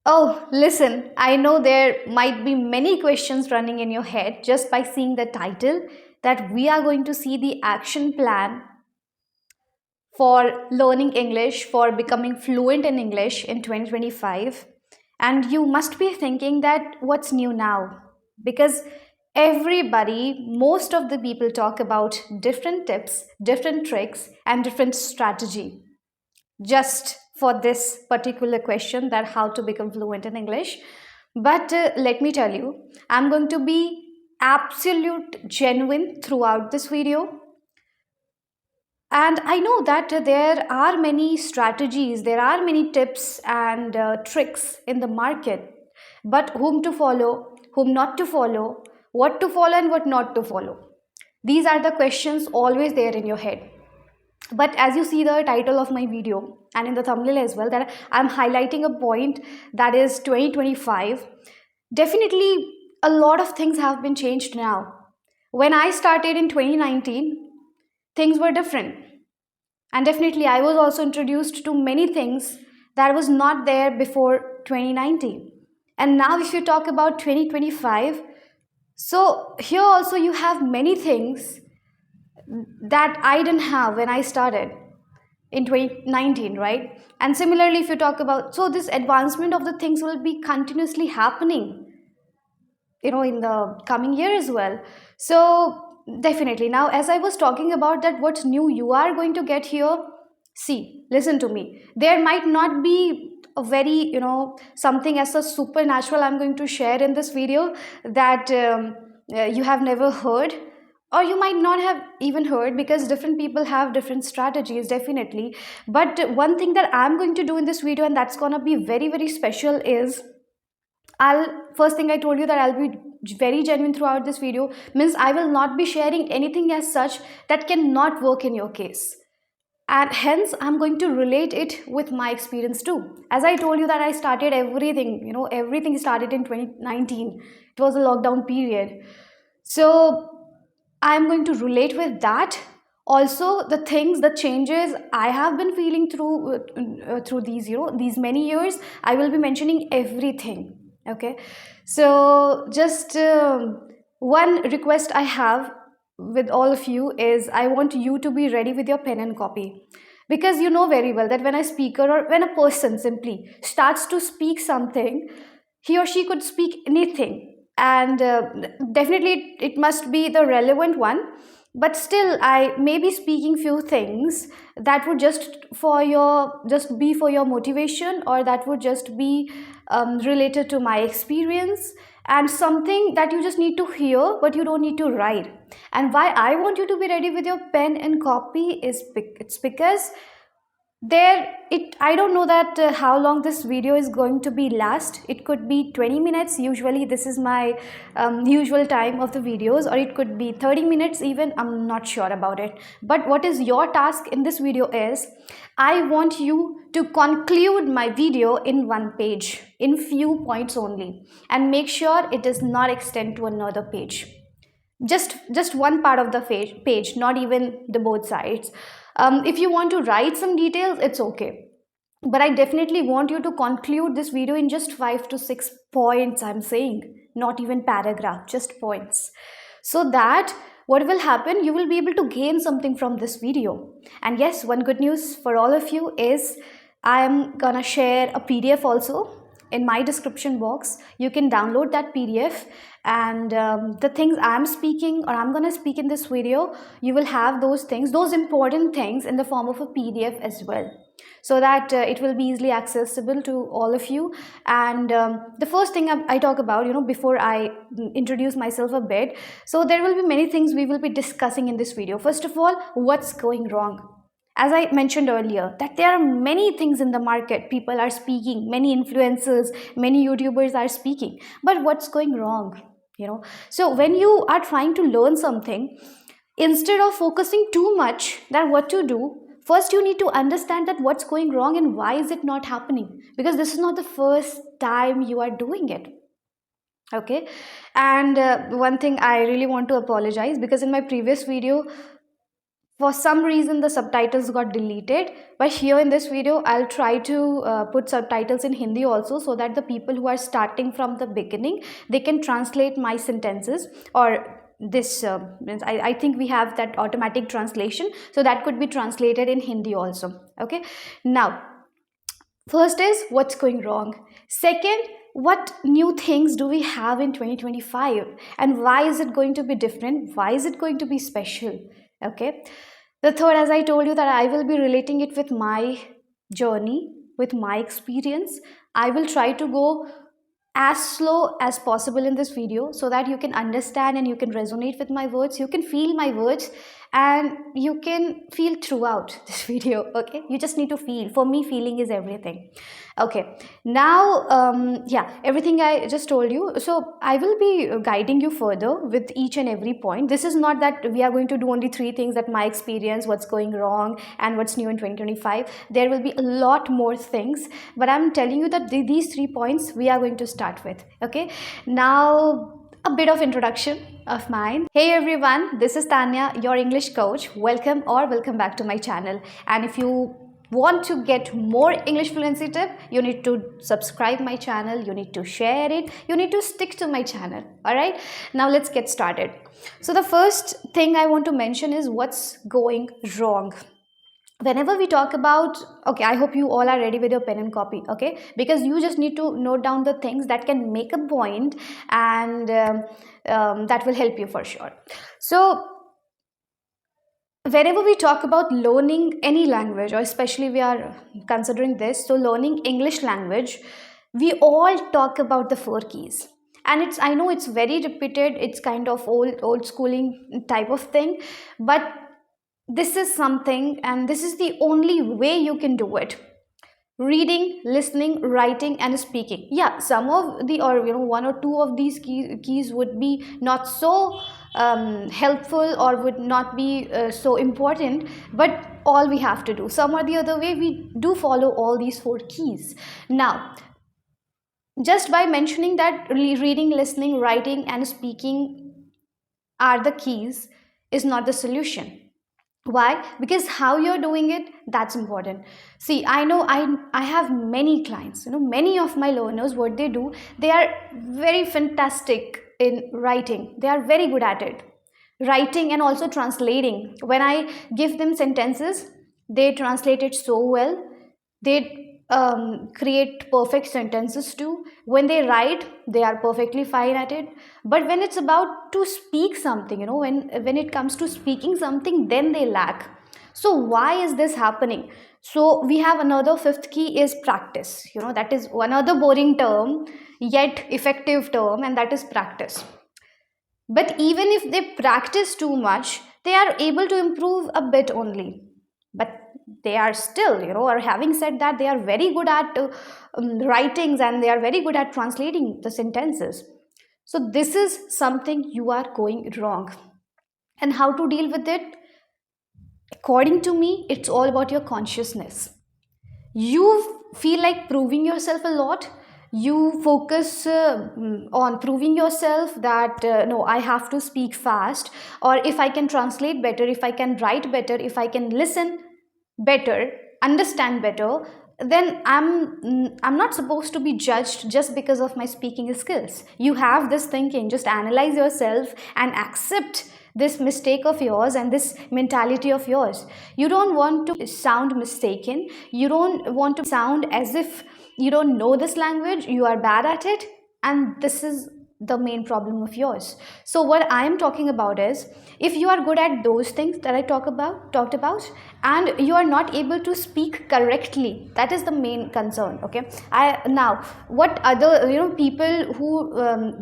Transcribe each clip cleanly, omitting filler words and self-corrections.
Oh, listen, I know there might be many questions running in your head just by seeing the title that we are going to see the action plan for learning English, for becoming fluent in English in 2025. And you must be thinking that what's new now? Because everybody, most of the people talk about different tips, different tricks, and different strategy just for this particular question that how to become fluent in English. But let me tell you, I'm going to be absolute genuine throughout this video, and I know that there are many strategies, there are many tips and tricks in the market, but whom to follow, whom not to follow, what to follow and what not to follow, these are the questions always there in your head. But as you see the title of my video and in the thumbnail as well, that I'm highlighting a point that is 2025. Definitely a lot of things have been changed now. When I started in 2019, things were different, and definitely I was also introduced to many things that was not there before 2019. And now if you talk about 2025, so here also you have many things that I didn't have when I started in 2019, right? And similarly, if you talk about, so this advancement of the things will be continuously happening, in the coming year as well. So definitely, now as I was talking about that what's new you are going to get here, see, listen to me, there might not be a very, something as a supernatural I'm going to share in this video that you have never heard, or you might not have even heard, because different people have different strategies, definitely. But one thing that I'm going to do in this video, and that's going to be very very special, is I'll first thing I told you that I'll be very genuine throughout this video, means I will not be sharing anything as such that cannot work in your case, and hence I'm going to relate it with my experience too. As I told you that I started everything, everything started in 2019. It was a lockdown period, so I'm going to relate with that. Also, the things, the changes I have been feeling through these, these many years, I will be mentioning everything. Okay, so just one request I have with all of you is I want you to be ready with your pen and copy, because you know very well that when a speaker or when a person simply starts to speak something, he or she could speak anything, and definitely it must be the relevant one, but still I may be speaking few things that would just be for your motivation, or that would just be related to my experience, and something that you just need to hear but you don't need to write. And why I want you to be ready with your pen and copy is it's because there it I don't know that how long this video is going to be last. It could be 20 minutes, usually this is my usual time of the videos, or it could be 30 minutes even, I'm not sure about it. But what is your task in this video is I want you to conclude my video in one page, in few points only, and make sure it does not extend to another page. Just one part of the page, not even the both sides. If you want to write some details, it's okay, but I definitely want you to conclude this video in just 5 to 6 points. I'm saying not even paragraph, just points, so that what will happen, you will be able to gain something from this video. And yes, one good news for all of you is I am gonna share a PDF also in my description box. You can download that PDF, and the things I'm speaking or I'm gonna speak in this video, you will have those things, those important things, in the form of a PDF as well, so that it will be easily accessible to all of you. And the first thing I talk about, before I introduce myself a bit, so there will be many things we will be discussing in this video. First of all, what's going wrong? As I mentioned earlier, that there are many things in the market, people are speaking, many influencers, many YouTubers are speaking, but what's going wrong? So when you are trying to learn something, instead of focusing too much that what to do, first you need to understand that what's going wrong and why is it not happening, because this is not the first time you are doing it. Okay, and one thing I really want to apologize, because in my previous video For some reason the subtitles got deleted, but here in this video I'll try to put subtitles in Hindi also, so that the people who are starting from the beginning, they can translate my sentences, or this I think we have that automatic translation, so that could be translated in Hindi also. Okay, now first is what's going wrong. Second, what new things do we have in 2025, and why is it going to be different? Why is it going to be special? Okay. The third, as I told you, that I will be relating it with my journey, with my experience. I will try to go as slow as possible in this video, so that you can understand and you can resonate with my words, you can feel my words, and you can feel throughout this video. Okay, you just need to feel. For me, feeling is everything. Okay, now yeah, everything I just told you, so I will be guiding you further with each and every point. This is not that we are going to do only three things, that my experience, what's going wrong, and what's new in 2025. There will be a lot more things, but I'm telling you that these 3 points we are going to start with. Okay, now a bit of introduction of mine. Hey everyone, this is Tanya, your English coach. Welcome or welcome back to my channel. And if you want to get more English fluency tip, you need to subscribe my channel, you need to share it, you need to stick to my channel. All right, now let's get started. So the first thing I want to mention is what's going wrong. Whenever we talk about, okay, I hope you all are ready with your pen and copy. Okay, because you just need to note down the things that can make a point, and that will help you for sure. So whenever we talk about learning any language, or especially we are considering this, so learning English language, we all talk about the 4 keys. And it's, I know it's very repeated, it's kind of old schooling type of thing, but this is something, and this is the only way you can do it. Reading, listening, writing, and speaking. Yeah, some of the, or one or two of these keys would be not so helpful, or would not be so important, but all we have to do, some or the other way, we do follow all these 4 keys. Now, just by mentioning that reading, listening, writing, and speaking are the keys is not the solution. Why? Because how you're doing it, that's important. See, I know I have many clients, many of my learners, what they do, they are very fantastic in writing, they are very good at it, writing and also translating. When I give them sentences, they translate it so well, they create perfect sentences too. When they write, they are perfectly fine at it. But when it's about to speak something, when it comes to speaking something, then they lack. So why is this happening? So we have another 5th key is practice. That is another boring term, yet effective term, and that is practice. But even if they practice too much, they are able to improve a bit only. But they are still, or having said that, they are very good at writings, and they are very good at translating the sentences. So this is something you are going wrong. And how to deal with it? According to me, it's all about your consciousness. You feel like proving yourself a lot. You focus on proving yourself that no, I have to speak fast, or if I can translate better, if I can write better, if I can listen better, understand better, then I'm not supposed to be judged just because of my speaking skills. You have this thinking, just analyze yourself and accept this mistake of yours and this mentality of yours. You don't want to sound mistaken, you don't want to sound as if you don't know this language, you are bad at it, and this is the main problem of yours. So what I am talking about is, if you are good at those things that I talked about, and you are not able to speak correctly, that is the main concern. Okay, now what other people who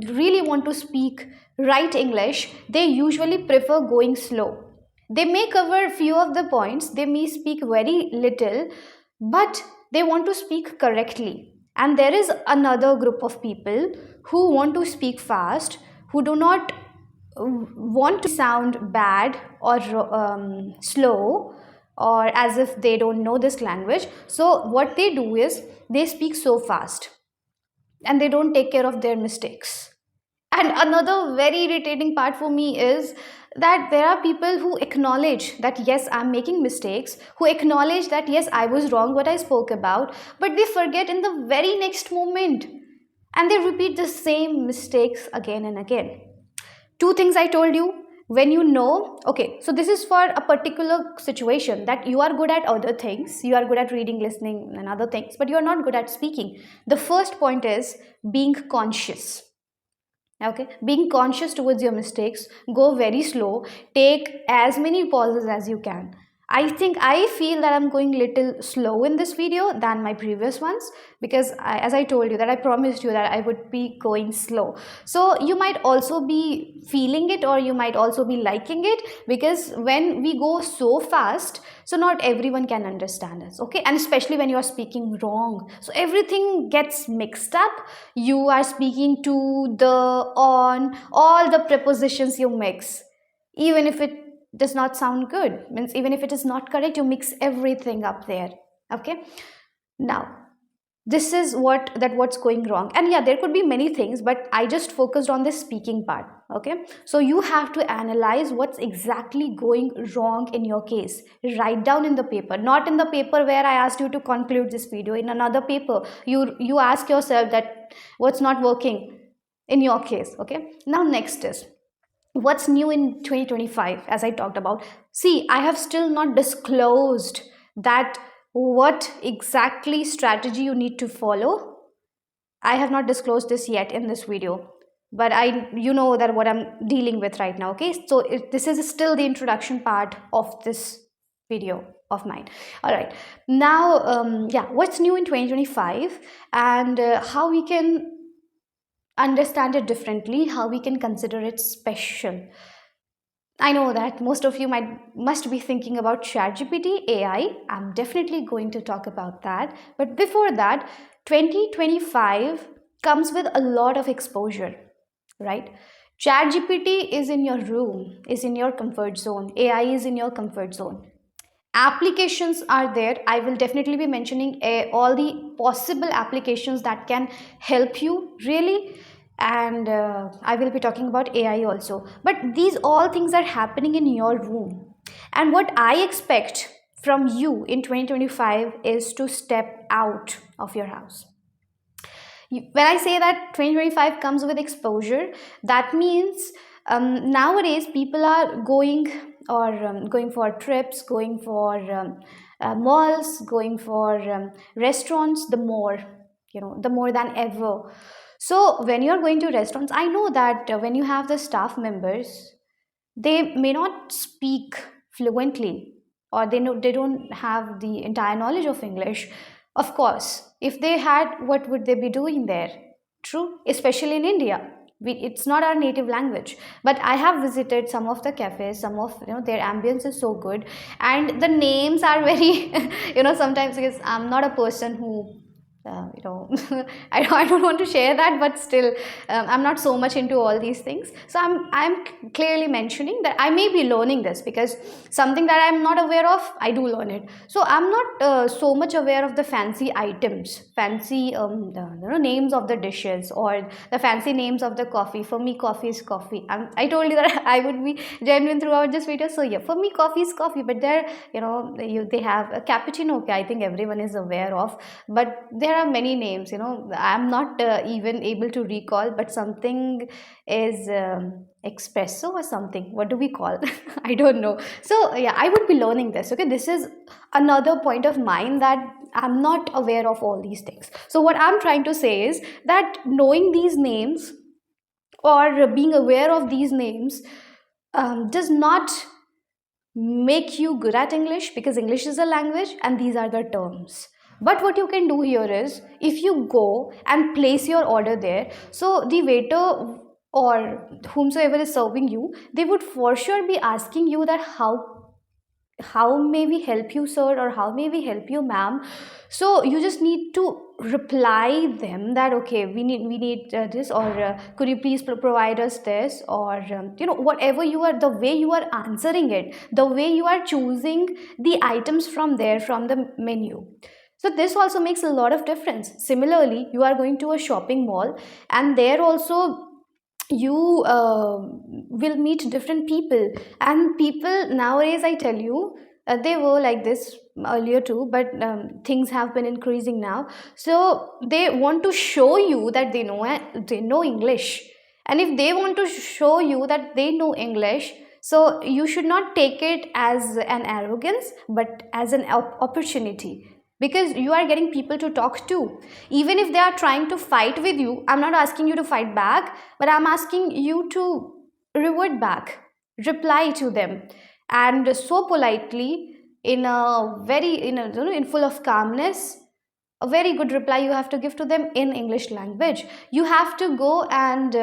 really want to speak right English, they usually prefer going slow. They may cover few of the points, they may speak very little, but they want to speak correctly. And there is another group of people who want to speak fast, who do not want to sound bad or slow, or as if they don't know this language. So what they do is they speak so fast, and they don't take care of their mistakes. And another very irritating part for me is that there are people who acknowledge that yes, I'm making mistakes, who acknowledge that yes, I was wrong what I spoke about, but they forget in the very next moment, and they repeat the same mistakes again and again. Two things I told you. When you know, okay, so this is for a particular situation, that you are good at other things, you are good at reading, listening and other things, but you are not good at speaking. The first point is being conscious. Okay, being conscious towards your mistakes, go very slow, take as many pauses as you can. I feel that I'm going little slow in this video than my previous ones, because as I told you that I promised you that I would be going slow. So you might also be feeling it, or you might also be liking it, because when we go so fast, so not everyone can understand us, okay, and especially when you are speaking wrong, so everything gets mixed up. You are speaking to, the, on, all the prepositions you mix, even if it does not sound good, means even if it is not correct, you mix everything up there. Okay, now this is what's going wrong. And yeah, there could be many things, but I just focused on the speaking part. Okay, so you have to analyze what's exactly going wrong in your case. Write down in the paper, not in the paper where I asked you to conclude this video. In another paper, you ask yourself that what's not working in your case. Okay, now next is what's new in 2025. As I talked about, see, I have still not disclosed that what exactly strategy you need to follow. I have not disclosed this yet in this video, but you know that what I'm dealing with right now. Okay, so this is still the introduction part of this video of mine. All right, now yeah, what's new in 2025, and how we can understand it differently, how we can consider it special. I know that most of you must be thinking about ChatGPT AI. I'm definitely going to talk about that. But before that, 2025 comes with a lot of exposure, right? ChatGPT is in your room, is in your comfort zone. AI is in your comfort zone. Applications are there. I will definitely be mentioning all the possible applications that can help you really, and I will be talking about AI also. But these all things are happening in your room, and what I expect from you in 2025 is to step out of your house. When I say that 2025 comes with exposure, that means nowadays people are going, or going for trips, going for malls, going for restaurants, the more, the more than ever. So when you're going to restaurants, I know that when you have the staff members, they may not speak fluently, or they don't have the entire knowledge of English. Of course, if they had, what would they be doing there? True, especially in India. It's not our native language, but I have visited some of the cafes, some of, their ambience is so good, and the names are very sometimes, because I'm not a person who I don't want to share that, but still, I'm not so much into all these things. So I'm clearly mentioning that I may be learning this, because something that I'm not aware of, I do learn it. So I'm not so much aware of the fancy items, fancy names of the dishes, or the fancy names of the coffee. For me, coffee is coffee. I told you that I would be genuine throughout this video. So yeah, for me, coffee is coffee. But there, they have a cappuccino. Okay, I think everyone is aware of, but there are many names. I'm not even able to recall, but something is espresso or something. What do we call? I don't know. So yeah, I would be learning this. Okay, this is another point of mine, that I'm not aware of all these things. So what I'm trying to say is that knowing these names, or being aware of these names, does not make you good at English, because English is a language and these are the terms. But what you can do here is, if you go and place your order there, so the waiter or whomsoever is serving you, they would for sure be asking you that how may we help you, sir, or how may we help you, ma'am. So you just need to reply them that okay, we need this, or could you please provide us this, or whatever you are, the way you are answering it, the way you are choosing the items from there, from the menu. So this also makes a lot of difference. Similarly, you are going to a shopping mall, and there also you will meet different people, and people nowadays, I tell you, they were like this earlier too, but things have been increasing now. So they want to show you that they know English, and if they want to show you that they know English, so you should not take it as an arrogance but as an opportunity, because you are getting people to talk to. Even if they are trying to fight with you, I'm not asking you to fight back, but I'm asking you to revert back, reply to them, and so politely, in a very, in full of calmness, a very good reply you have to give to them in English language. You have to go and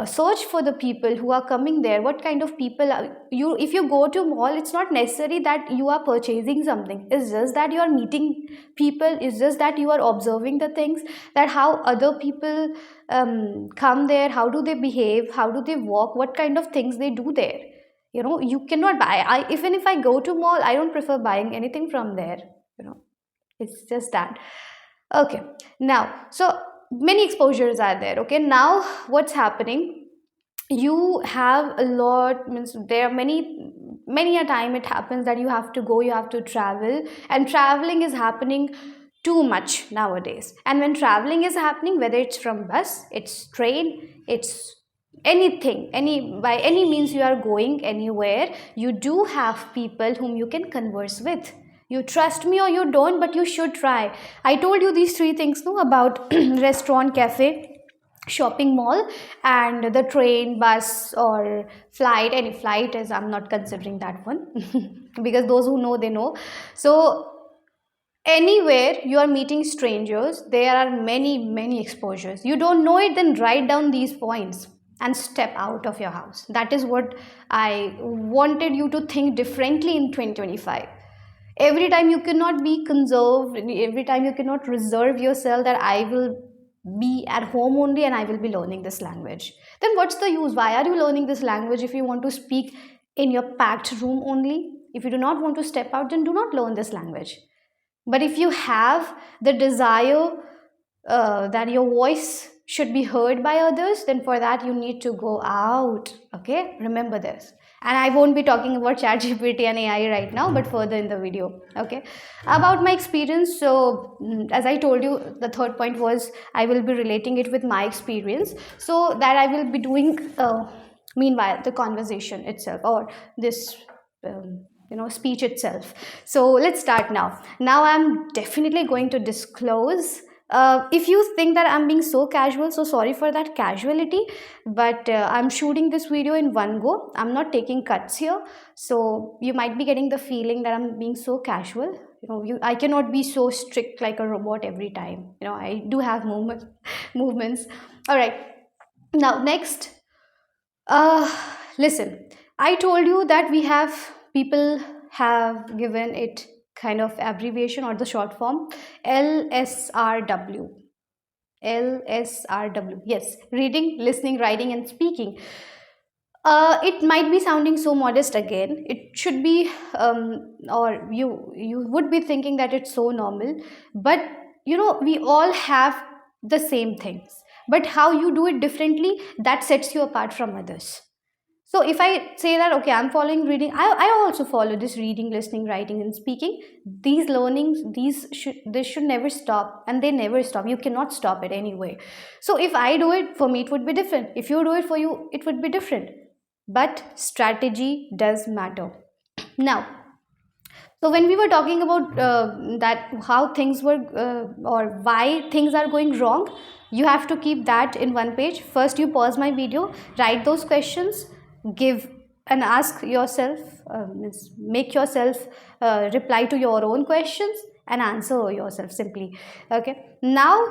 search for the people who are coming there. What kind of people are you? If you go to mall, it's not necessary that you are purchasing something. It's just that you are meeting people. It's just that you are observing the things, that how other people come there, how do they behave, how do they walk, what kind of things they do there. You cannot buy. Even if I go to mall, I don't prefer buying anything from there. you know it's just that. Okay. Now, so many exposures are there. Okay. Now, what's happening? You have a lot, means there are many a time it happens that you have to go, you have to travel, and traveling is happening too much nowadays. And when traveling is happening, whether it's from bus, it's train, it's anything, by any means you are going anywhere, you do have people whom you can converse with. You trust me or you don't, but you should try. I told you these three things, no, about restaurant, cafe, shopping mall, and the train, bus, or flight. Any flight is, I'm not considering that one because those who know, they know. So anywhere you are meeting strangers, there are many exposures. You don't know it, then write down these points and step out of your house. That is what I wanted you to think differently in 2025. Every time you cannot be conserved, every time you cannot reserve yourself that I will be at home only and I will be learning this language. Then what's the use? Why are you learning this language if you want to speak in your packed room only? If you do not want to step out, then do not learn this language. But if you have the desire that your voice should be heard by others, then for that you need to go out. Okay, remember this. And I won't be talking about ChatGPT and AI right now, but further in the video. Okay, about my experience. So, as I told you, the third point was I will be relating it with my experience, so that I will be doing. Meanwhile, the conversation itself, or this speech itself. So let's start now. I'm definitely going to disclose, if you think that I'm being so casual, so sorry for that casuality, but I'm shooting this video in one go. I'm not taking cuts here, so you might be getting the feeling that I'm being so casual. I cannot be so strict like a robot every time. I do have movements. All right. Now, next, uh, listen, I told you that people have given it kind of abbreviation or the short form LSRW. LSRW. Yes, reading, listening, writing, and speaking. It might be sounding so modest again. It should be, or you would be thinking that it's so normal, but we all have the same things. But how you do it differently, that sets you apart from others. So if I say that, okay, I'm following reading, I also follow this reading, listening, writing, and speaking. These learnings, this should never stop, and they never stop. You cannot stop it anyway. So if I do it, for me it would be different. If you do it, for you it would be different. But strategy does matter. Now, so when we were talking about that, how things were, or why things are going wrong, you have to keep that in one page. First, you pause my video, write those questions, give and ask yourself, make yourself reply to your own questions and answer yourself simply. Okay. Now,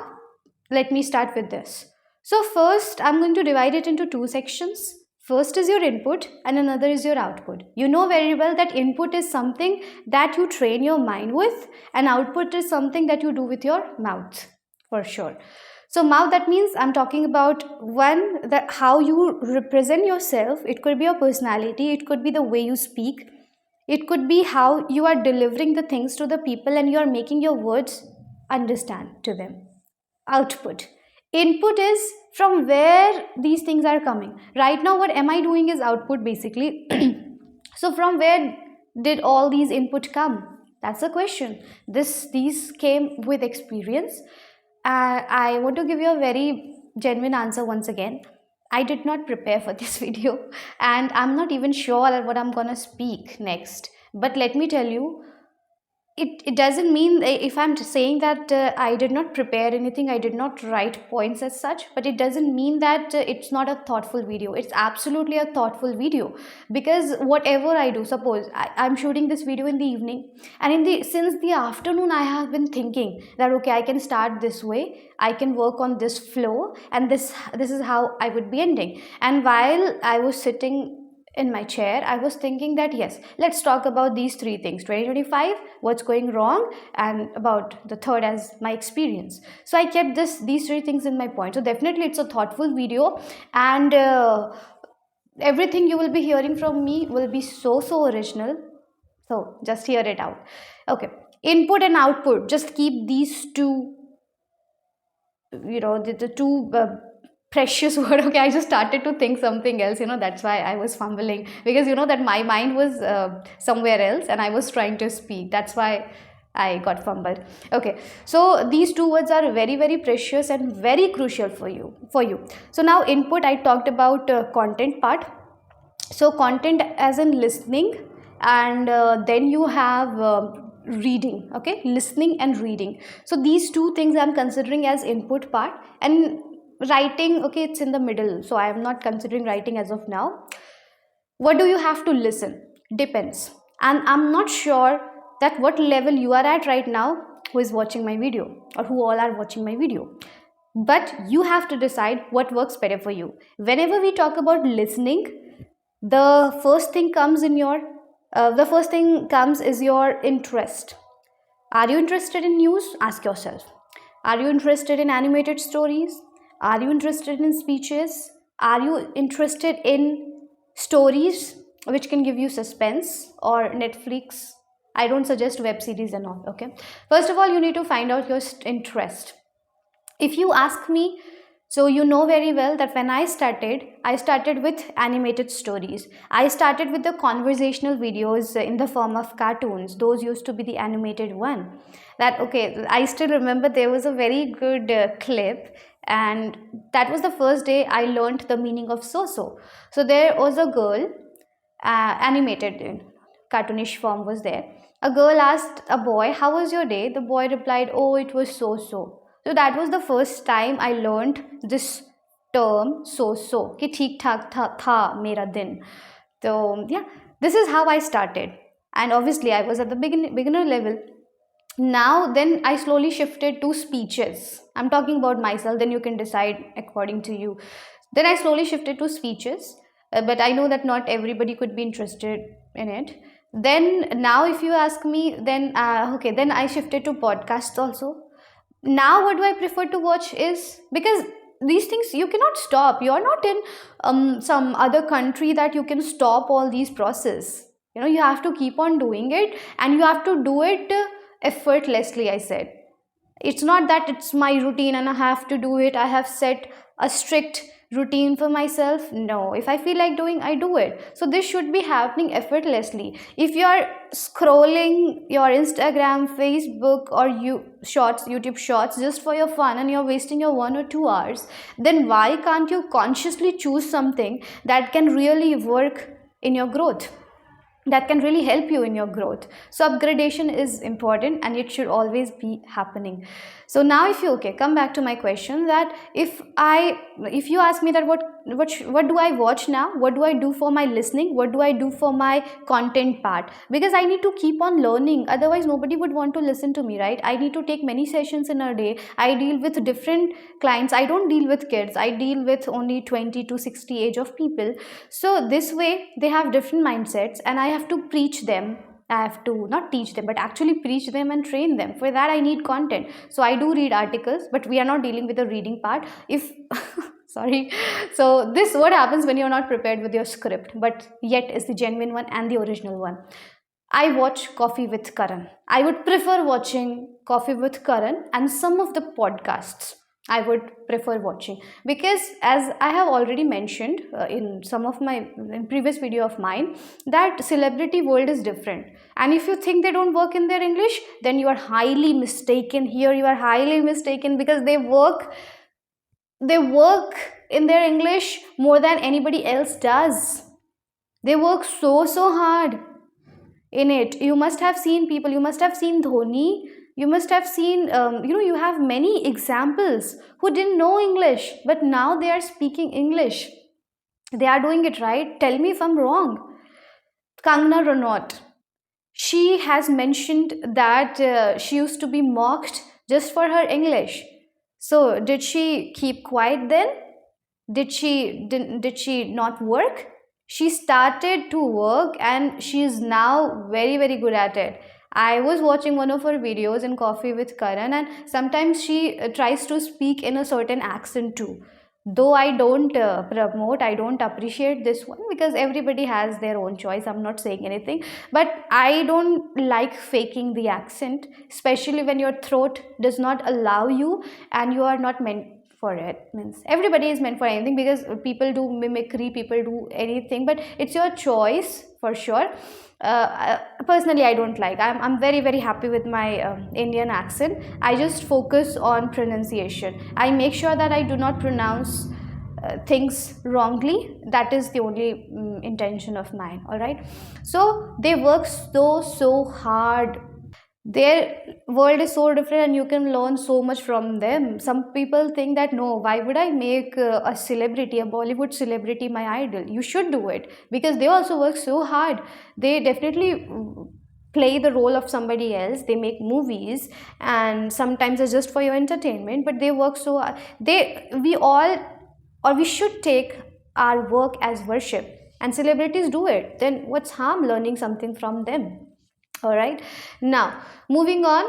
let me start with this. So first, I'm going to divide it into two sections. First is your input and another is your output. You know very well that input is something that you train your mind with, and output is something that you do with your mouth, for sure. So mouth, that means I'm talking about one, that how you represent yourself. It could be your personality, it could be the way you speak, it could be how you are delivering the things to the people and you are making your words understand to them. Output. Input is from where these things are coming. Right now what am I doing is output basically. So from where did all these input come? That's the question. These came with experience. I want to give you a very genuine answer once again. I did not prepare for this video, and I'm not even sure that what I'm gonna speak next. But let me tell you, it doesn't mean, if I'm saying that I did not prepare anything, I did not write points as such, but it doesn't mean that it's not a thoughtful video. It's absolutely a thoughtful video, because whatever I do, suppose I'm shooting this video in the evening, and since the afternoon I have been thinking that okay, I can start this way, I can work on this flow, and this is how I would be ending. And while I was sitting in my chair, I was thinking that yes, let's talk about these three things: 2025, what's going wrong, and about the third as my experience. So I kept these three things in my point. So definitely it's a thoughtful video, and everything you will be hearing from me will be so original. So just hear it out. Okay, input and output, just keep these two, the two precious word. Okay, I just started to think something else, that's why I was fumbling, because that my mind was somewhere else and I was trying to speak. That's why I got fumbled. Okay, so these two words are very precious and very crucial for you. So now input, I talked about content part. So content as in listening, and then you have reading. Okay, listening and reading. So these two things I'm considering as input part, and writing, okay, it's in the middle, so I am not considering writing as of now. What do you have to listen? Depends. And I'm not sure that what level you are at right now, who is watching my video, or who all are watching my video. But you have to decide what works better for you. Whenever we talk about listening, the first thing comes in your the first thing comes is your interest. Are you interested in news? Ask yourself. Are you interested in animated stories? Are you interested in speeches? Are you interested in stories which can give you suspense, or Netflix? I don't suggest web series and all. Okay, first of all you need to find out your interest. If you ask me, so you know very well that when I started with animated stories. I started with the conversational videos in the form of cartoons. Those used to be the animated one. That, okay, I still remember there was a very good clip, and that was the first day I learned the meaning of so. So there was a girl, animated in cartoonish form was there. A girl asked a boy, "How was your day?" The boy replied, "Oh, it was so." So that was the first time I learned this term so कि ठीक ठाक था मेरा दिन. So yeah, this is how I started, and obviously I was at the beginner level. Now then I slowly shifted to speeches. I'm talking about myself, then you can decide according to you. Then I slowly shifted to speeches, but I know that not everybody could be interested in it. Then now if you ask me, then okay, then I shifted to podcasts also. Now what do I prefer to watch is, because these things you cannot stop. You're not in some other country that you can stop all these process. You have to keep on doing it, and you have to do it effortlessly. I said, it's not that it's my routine and I have to do it. I have set a strict routine for myself. No, if I feel like doing, I do it. So this should be happening effortlessly. If you are scrolling your Instagram, Facebook, or YouTube shorts just for your fun, and you're wasting your 1 or 2 hours, then why can't you consciously choose something that can really work in your growth, that can really help you in your growth? So upgradation is important, and it should always be happening. So now if you, okay, come back to my question, that if you ask me that what do I watch now, what do I do for my listening, what do I do for my content part, because I need to keep on learning, otherwise nobody would want to listen to me, right? I need to take many sessions in a day. I deal with different clients. I don't deal with kids. I deal with only 20 to 60 age of people. So this way they have different mindsets, and I have to preach them. I have to not teach them, but actually preach them and train them. For that I need content. So I do read articles, but we are not dealing with the reading part. If sorry. So this what happens when you're not prepared with your script, but yet is the genuine one and the original one. I watch Coffee with Karan. I would prefer watching Coffee with Karan and some of the podcasts. I would prefer watching, because as I have already mentioned in some of my in previous video of mine, that celebrity world is different. And if you think they don't work in their English, then you are highly mistaken. Here you are highly mistaken, because they work in their English more than anybody else does. They work so hard in it. You must have seen people, you must have seen Dhoni, you must have seen, you have many examples who didn't know English, but now they are speaking English. They are doing it right. Tell me if I'm wrong. Kangna Ranaut, she has mentioned that she used to be mocked just for her English. So did she keep quiet then? Did she not work? She started to work, and she is now very very good at it. I was watching one of her videos in Coffee with Karan, and sometimes she tries to speak in a certain accent too. Though I don't promote, I don't appreciate this one, because everybody has their own choice. I'm not saying anything, but I don't like faking the accent, especially when your throat does not allow you and you are not meant for it. Means everybody is meant for anything, because people do mimicry, people do anything, but it's your choice for sure. Personally, I don't like. I'm very very happy with my Indian accent. I just focus on pronunciation. I make sure that I do not pronounce things wrongly. That is the only intention of mine. All right. So they work so hard. Their world is so different, and you can learn so much from them. Some people think that, no, why would I make a celebrity, a Bollywood celebrity, my idol? You should do it, because they also work so hard. They definitely play the role of somebody else. They make movies, and sometimes it's just for your entertainment, but they work so hard. We all, or we should take our work as worship, and celebrities do it. Then what's harm learning something from them? All right, now moving on.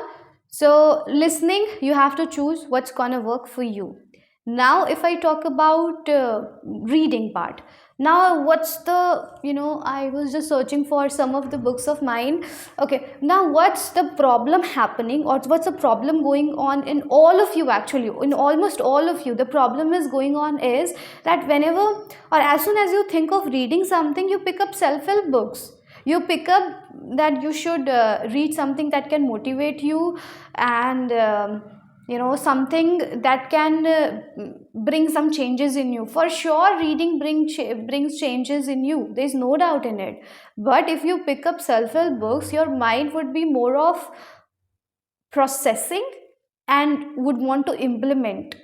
So listening, you have to choose what's gonna work for you. Now if I talk about reading part, now what's the, I was just searching for some of the books of mine. Okay, now what's the problem happening, or what's the problem going on in all of you? Actually, in almost all of you, the problem is going on is that whenever, or as soon as you think of reading something, you pick up self-help books. You pick up that you should read something that can motivate you, and something that can bring some changes in you. For sure, reading brings changes in you, there's no doubt in it. But if you pick up self-help books, your mind would be more of processing and would want to implement,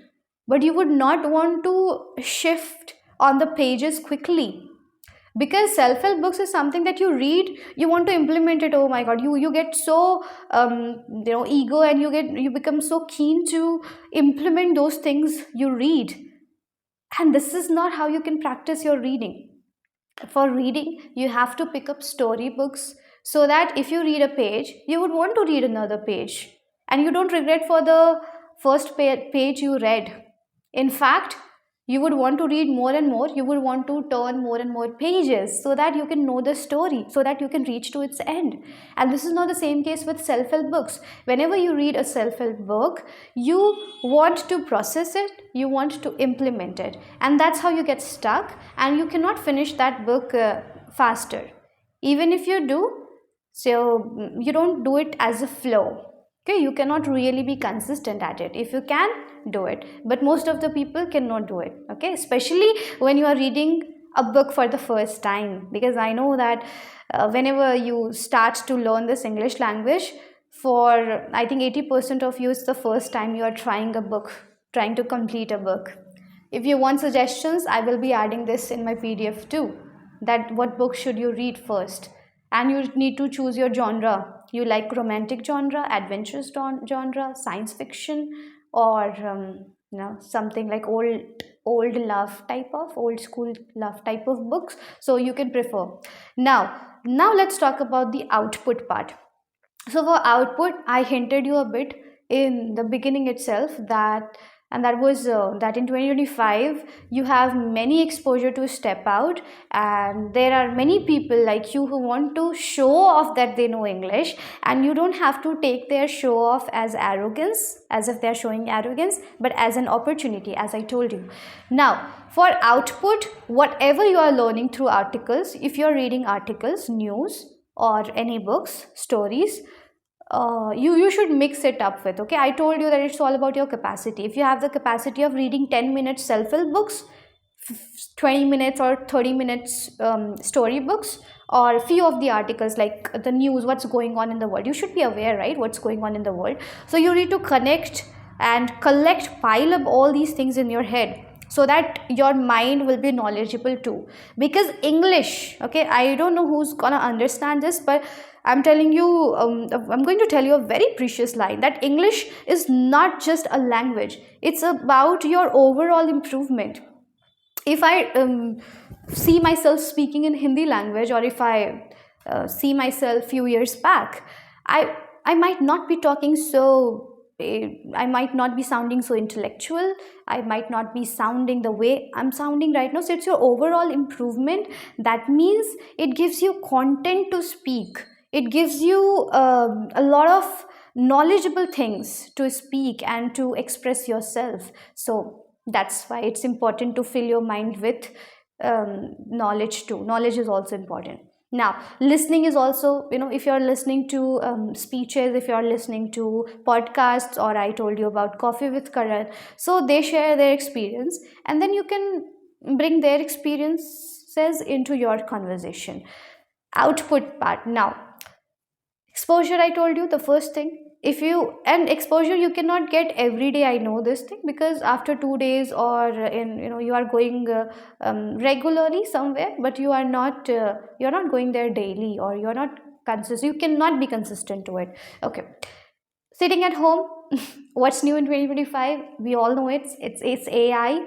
but you would not want to shift on the pages quickly, because self-help books is something that you read, you want to implement it. Oh my god, you get so ego, and you become so keen to implement those things you read. And this is not how you can practice your reading. For reading, you have to pick up storybooks, so that if you read a page, you would want to read another page, and you don't regret for the first page you read. In fact, you would want to read more and more, you would want to turn more and more pages, so that you can know the story, so that you can reach to its end. And this is not the same case with self-help books. Whenever you read a self-help book, you want to process it, you want to implement it, and that's how you get stuck, and you cannot finish that book faster. Even if you do, so you don't do it as a flow. Okay, you cannot really be consistent at it. If you can, do it, but most of the people cannot do it. Okay, especially when you are reading a book for the first time, because I know that whenever you start to learn this English language, for I think 80% of you, it's the first time you are trying a book, trying to complete a book. If you want suggestions, I will be adding this in my PDF too, that what book should you read first. And you need to choose your genre. You like romantic genre, adventurous genre, science fiction, or something like old love type of, old school love type of books. So you can prefer. Now let's talk about the output part. So for output, I hinted you a bit in the beginning itself, that and that was that in 2025 you have many exposure to step out, and there are many people like you who want to show off that they know English, and you don't have to take their show off as arrogance, as if they're showing arrogance, but as an opportunity, as I told you. Now, for output, whatever you are learning through articles, if you're reading articles, news, or any books, stories, you should mix it up with. Okay, I told you that it's all about your capacity. If you have the capacity of reading 10 minutes self-help books, 20 minutes or 30 minutes story books, or few of the articles like the news, what's going on in the world, you should be aware, right, what's going on in the world. So you need to connect and collect, pile up all these things in your head, so that your mind will be knowledgeable too. Because English, okay, I don't know who's gonna understand this, but I'm telling you, I'm going to tell you a very precious line, that English is not just a language, it's about your overall improvement. If I see myself speaking in Hindi language, or if I see myself few years back, I might not be talking so, I might not be sounding so intellectual, I might not be sounding the way I'm sounding right now. So it's your overall improvement. That means it gives you content to speak, it gives you a lot of knowledgeable things to speak and to express yourself. So that's why it's important to fill your mind with knowledge too. Knowledge is also important. Now, listening is also, if you're listening to speeches, if you're listening to podcasts, or I told you about Coffee with Karan, so they share their experience, and then you can bring their experiences into your conversation. Output part. Now, exposure, I told you, the first thing. If you, and exposure you cannot get every day, I know this thing, because after 2 days, or in, you are going regularly somewhere, but you're not going there daily, or you're not consistent, you cannot be consistent to it. Okay, sitting at home, what's new in 2025? We all know it's AI.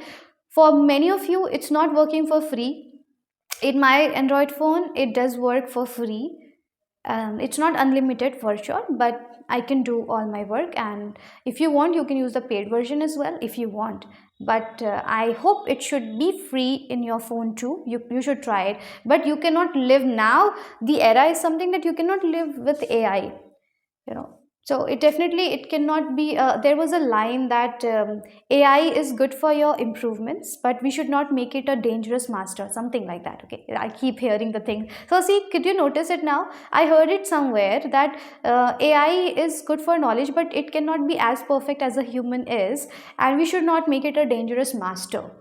For many of you, it's not working for free. In my Android phone, it does work for free. It's not unlimited for sure, but I can do all my work, and if you want, you can use the paid version as well if you want. But I hope it should be free in your phone too. You should try it. But you cannot live now. The era is something that you cannot live with AI, you know. So it definitely, it cannot be, there was a line that AI is good for your improvements, but we should not make it a dangerous master, something like that. Okay, I keep hearing the thing. So see, could you notice it now? I heard it somewhere that AI is good for knowledge, but it cannot be as perfect as a human is, and we should not make it a dangerous master.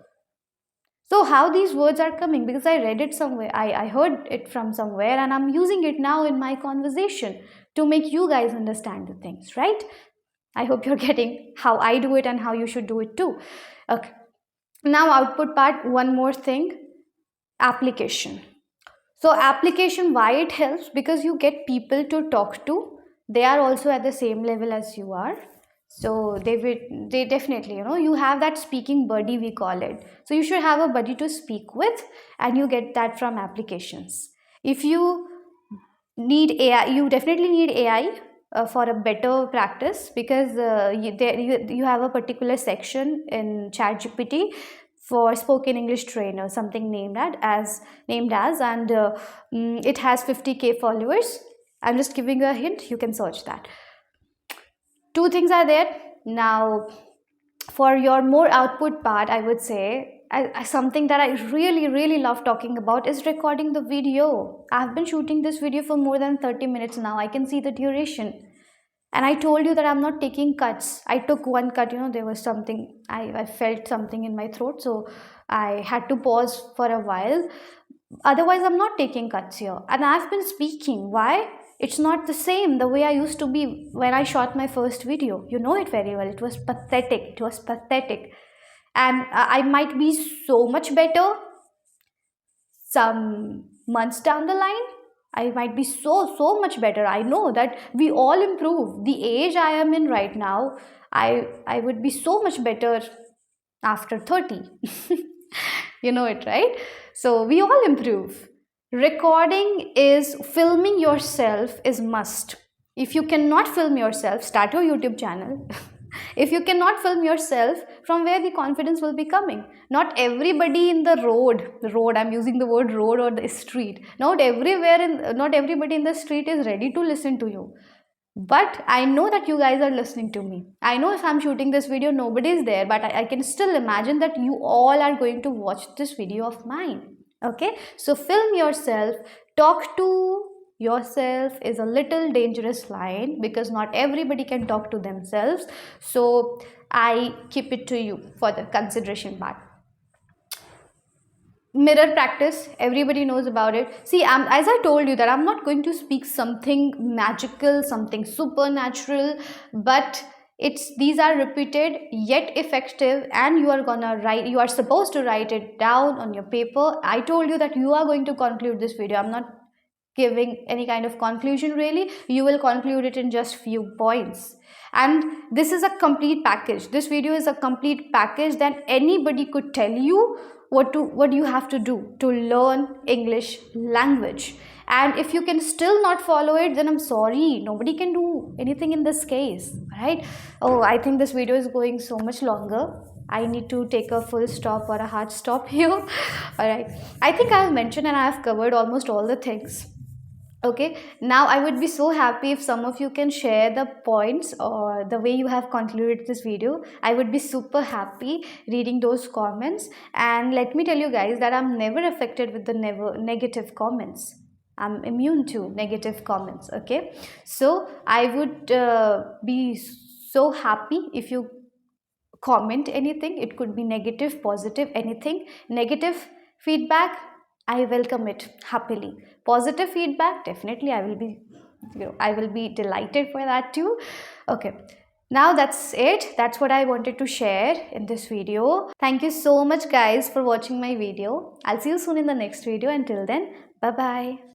So how these words are coming? Because I read it somewhere, I heard it from somewhere, and I'm using it now in my conversation to make you guys understand the things, right? I hope you're getting how I do it and how you should do it too. Okay. Now, output part, one more thing, application. So application, why it helps? Because you get people to talk to. They are also at the same level as you are. So they definitely, you have that speaking buddy, we call it. So you should have a buddy to speak with, and you get that from applications. If you need AI, you definitely need AI for a better practice, because you have a particular section in ChatGPT for spoken English trainer, something named as, and it has 50K followers. I'm just giving a hint, you can search that. Two things are there. Now, for your more output part, I would say something that I really love talking about is recording the video. I've been shooting this video for more than 30 minutes now. I can see the duration. And I told you that I'm not taking cuts. I took one cut, there was something, I felt something in my throat, so I had to pause for a while. Otherwise, I'm not taking cuts here. And I've been speaking. Why? It's not the same the way I used to be when I shot my first video. You know it very well. It was pathetic. It was pathetic. And I might be so much better some months down the line. I might be so much better. I know that we all improve. The age I am in right now, I would be so much better after 30. You know it, right? So we all improve. Recording is, filming yourself is must. If you cannot film yourself, start your YouTube channel. If you cannot film yourself, from where the confidence will be coming? Not everybody in the road, I'm using the word road or the street, not everybody in the street is ready to listen to you. But I know that you guys are listening to me. I know if I'm shooting this video, nobody is there, but I can still imagine that you all are going to watch this video of mine. Okay, so film yourself. Talk to yourself is a little dangerous line because not everybody can talk to themselves. So I keep it to you for the consideration part. Mirror practice, everybody knows about it. See, as I told you that I'm not going to speak something magical, something supernatural, but it's these are repeated yet effective, and you are supposed to write it down on your paper. I told you that you are going to conclude this video. I'm not giving any kind of conclusion really. You will conclude it in just few points, and this is a complete package. This video is a complete package that anybody could tell you what you have to do to learn English language. And if you can still not follow it, then I'm sorry, nobody can do anything in this case, right? Oh, I think this video is going so much longer. I need to take a full stop or a hard stop here. All right, I think I have mentioned and I have covered almost all the things. Okay, now I would be so happy if some of you can share the points or the way you have concluded this video. I would be super happy reading those comments. And let me tell you guys that I'm never affected with the negative comments. I'm immune to negative comments. Okay, so I would be so happy if you comment anything. It could be negative, positive, anything. Negative feedback, I welcome it happily. Positive feedback, definitely I will be, I will be delighted for that too. Okay, now that's it. That's what I wanted to share in this video. Thank you so much guys for watching my video. I'll see you soon in the next video. Until then, bye bye.